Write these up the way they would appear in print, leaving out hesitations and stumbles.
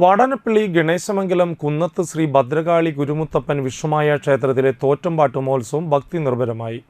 വാടാനപ്പള്ളി ഗണേശമംഗലം കുന്നത്ത് ശ്രീ ഭദ്രകാളി ഗുരുമുത്തപ്പൻ വിഷുമായ ക്ഷേത്രത്തിലെ തോറ്റംപാട്ട് മഹോത്സവം ഭക്തി നിർഭരമായി.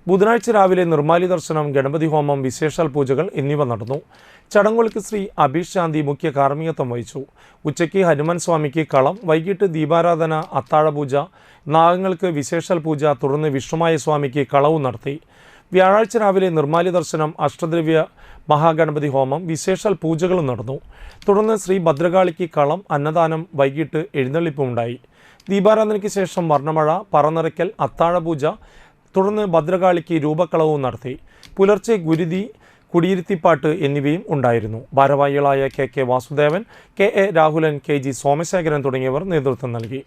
ബുധനാഴ്ച രാവിലെ നിർമ്മാല്യ ദർശനം, ഗണപതി ഹോമം, വിശേഷാൽ പൂജകൾ എന്നിവ നടന്നു. ചടങ്ങുകൾക്ക് ശ്രീ അഭീഷ് ശാന്തി മുഖ്യ കാർമ്മികത്വം വഹിച്ചു. ഉച്ചയ്ക്ക് ഹനുമാൻ സ്വാമിക്ക് കളം, വൈകിട്ട് ദീപാരാധന, അത്താഴപൂജ, നാഗങ്ങൾക്ക് വിശേഷാൽ പൂജ, തുടർന്ന് വിഷ്ണുമായ സ്വാമിക്ക് കളവും നടത്തി. വ്യാഴാഴ്ച രാവിലെ നിർമ്മാല്യ ദർശനം, അഷ്ടദ്രവ്യ മഹാഗണപതി ഹോമം, വിശേഷാൽ പൂജകളും നടന്നു. തുടർന്ന് ശ്രീ ഭദ്രകാളിക്ക് കളം, അന്നദാനം, വൈകിട്ട് എഴുന്നള്ളിപ്പുണ്ടായി. ദീപാരാധനയ്ക്ക് ശേഷം വർണ്ണമഴ, പറനിറയ്ക്കൽ, അത്താഴപൂജ, തുടർന്ന് ഭദ്രകാളിക്ക് രൂപക്കളവും നടത്തി. പുലർച്ചെ ഗുരുതി, കുടിയിരുത്തിപ്പാട്ട് എന്നിവയും ഉണ്ടായിരുന്നു. ഭാരവാഹികളായ K Vasudevan, K Rahulan, K Somasekharan തുടങ്ങിയവർ നേതൃത്വം നൽകി.